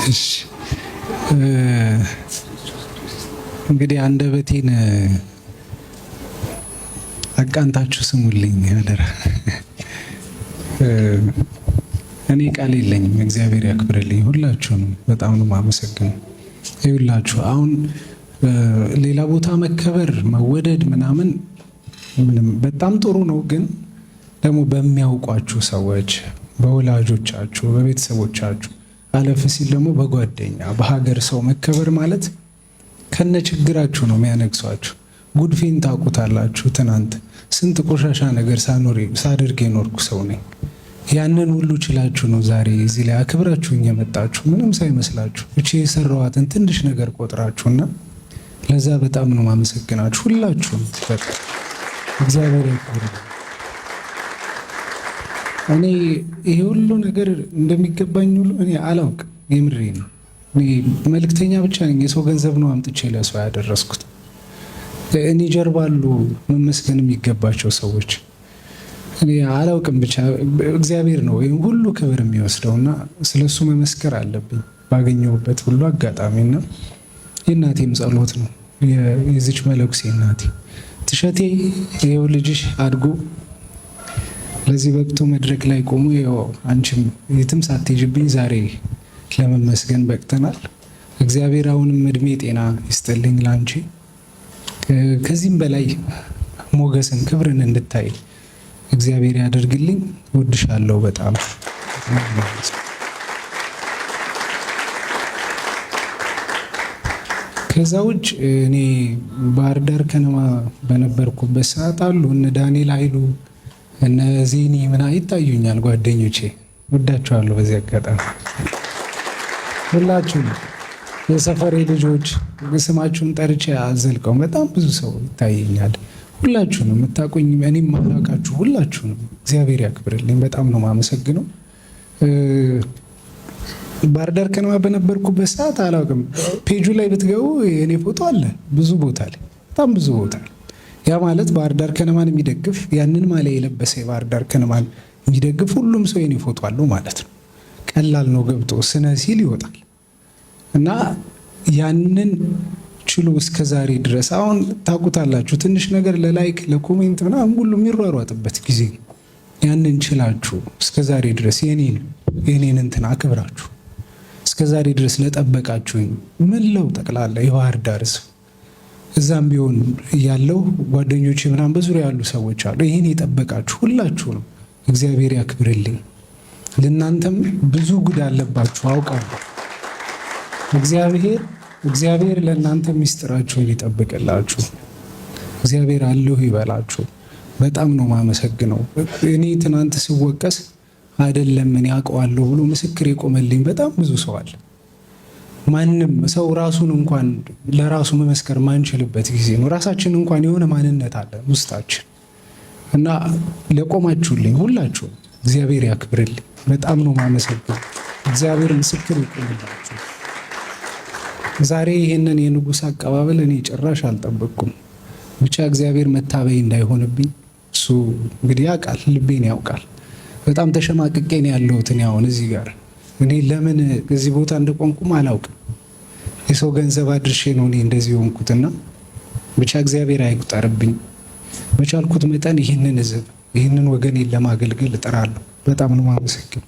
እሺ እንግዲህ አንደበቴን አቃንታችሁ ስሙልኝ አደራ። እኔ ቃል የለኝም። እግዚአብሔር ያክብርልኝ። ሁላችሁንም በጣም ነው የማመሰግነው። ይኸውላችሁ አሁን ሌላ ቦታ መከበር መወደድ ምናምን ምንም በጣም ጥሩ ነው፣ ግን ደግሞ በሚያውቋችሁ ሰዎች፣ በወላጆቻችሁ፣ በቤተሰቦቻችሁ አለፍ ሲል ደግሞ በጓደኛ በሀገር ሰው መከበር ማለት ከነ ችግራችሁ ነው የሚያነግሷችሁ። ጉድፌን ታውቁታላችሁ። ትናንት ስንት ቆሻሻ ነገር ሳደርግ የኖርኩ ሰው ነኝ። ያንን ሁሉ ችላችሁ ነው ዛሬ እዚህ ላይ አክብራችሁኝ የመጣችሁ፣ ምንም ሳይመስላችሁ እቺ የሰራዋትን ትንሽ ነገር ቆጥራችሁና ለዛ በጣም ነው ማመሰግናችሁ ሁላችሁም። በቃ እግዚአብሔር ያክብር። እኔ ይሄ ሁሉ ነገር እንደሚገባኝ ሁሉ እኔ አላውቅም። የምሬ ነው። እኔ መልእክተኛ ብቻ ነኝ። የሰው ገንዘብ ነው አምጥቼ ለሰው ያደረስኩት። እኔ ጀርባ አሉ መመስገን የሚገባቸው ሰዎች። እኔ አላውቅም፣ ብቻ እግዚአብሔር ነው ይሄን ሁሉ ክብር የሚወስደውና ስለሱ መመስከር አለብኝ ባገኘሁበት ሁሉ አጋጣሚና የእናቴም ጸሎት ነው የዚች መለኩሴ እናቴ ትሸቴ ይኸው ልጅሽ አድጎ ለዚህ በቅቶ መድረክ ላይ ቆሞ ይኸው አንቺም የትም ሳትሄጂብኝ ዛሬ ለመመስገን በቅተናል። እግዚአብሔር አሁንም እድሜ ጤና ይስጥልኝ ላንቺ፣ ከዚህም በላይ ሞገስን ክብርን እንድታይ እግዚአብሔር ያደርግልኝ። እወድሻለሁ በጣም። ከዛ ውጭ እኔ ባህር ዳር ከነማ በነበርኩበት ሰዓት አሉ እነ ዳንኤል ኃይሉ እነ ዜኒ ምና ይታዩኛል ጓደኞቼ። ወዳችኋለሁ። በዚህ አጋጣሚ ሁላችሁም የሰፈሬ ልጆች ስማችሁን ጠርቼ አዘልቀው በጣም ብዙ ሰው ይታየኛል። ሁላችሁንም የምታውቁኝ እኔም ማላውቃችሁ ሁላችሁንም እግዚአብሔር ያክብርልኝ። በጣም ነው የማመሰግነው። ባህር ዳር ከነማ በነበርኩበት ሰዓት አላውቅም፣ ፔጁ ላይ ብትገቡ የኔ ፎቶ አለ ብዙ ቦታ ላይ፣ በጣም ብዙ ቦታ ላይ። ያ ማለት ባህር ዳር ከነማን የሚደግፍ ያንን ማሊያ የለበሰ የባህር ዳር ከነማን የሚደግፍ ሁሉም ሰው የኔ ፎቶ አለው ማለት ነው። ቀላል ነው፣ ገብቶ ስነ ሲል ይወጣል እና ያንን ችሎ እስከ ዛሬ ድረስ አሁን ታውቁታላችሁ። ትንሽ ነገር ለላይክ ለኮሜንት ምናምን ሁሉ የሚሯሯጥበት ጊዜ ያንን ችላችሁ እስከ ዛሬ ድረስ የኔን እንትን አክብራችሁ እስከ ዛሬ ድረስ ለጠበቃችሁኝ ምንለው ጠቅላላ የባህር ዳር ሰው እዛም ቢሆን ያለው ጓደኞቼ ምናምን በዙሪያ ያሉ ሰዎች አሉ። ይሄን የጠበቃችሁ ሁላችሁንም እግዚአብሔር ያክብርልኝ። ለእናንተም ብዙ ጉድ አለባችሁ አውቃለሁ። እግዚአብሔር ለእናንተ ሚስጥራችሁን ይጠብቅላችሁ። እግዚአብሔር አለሁ ይበላችሁ። በጣም ነው ማመሰግነው። እኔ ትናንት ስወቀስ አይደለም እኔ አውቀዋለሁ ብሎ ምስክር የቆመልኝ በጣም ብዙ ሰው አለ። ማንም ሰው ራሱን እንኳን ለራሱ መመስከር ማንችልበት ጊዜ ነው። ራሳችን እንኳን የሆነ ማንነት አለ ውስጣችን እና ለቆማችሁልኝ ሁላችሁ እግዚአብሔር ያክብርልኝ። በጣም ነው ማመሰግነው። እግዚአብሔር ምስክር ይቆምላችሁ። ዛሬ ይሄንን የንጉሥ አቀባበል እኔ ጭራሽ አልጠበቅኩም። ብቻ እግዚአብሔር መታበይ እንዳይሆንብኝ እሱ እንግዲህ ያውቃል፣ ልቤን ያውቃል። በጣም ተሸማቅቄ ነው ያለሁት እኔ አሁን እዚህ ጋር። እኔ ለምን እዚህ ቦታ እንደቆምኩም አላውቅም። የሰው ገንዘብ አድርሼ ነው እኔ እንደዚህ ሆንኩትና ብቻ እግዚአብሔር አይቁጠርብኝ። በቻልኩት መጠን ይህንን ህዝብ ይህንን ወገኔን ለማገልገል እጥራለሁ። በጣም ነው የማመሰግነው።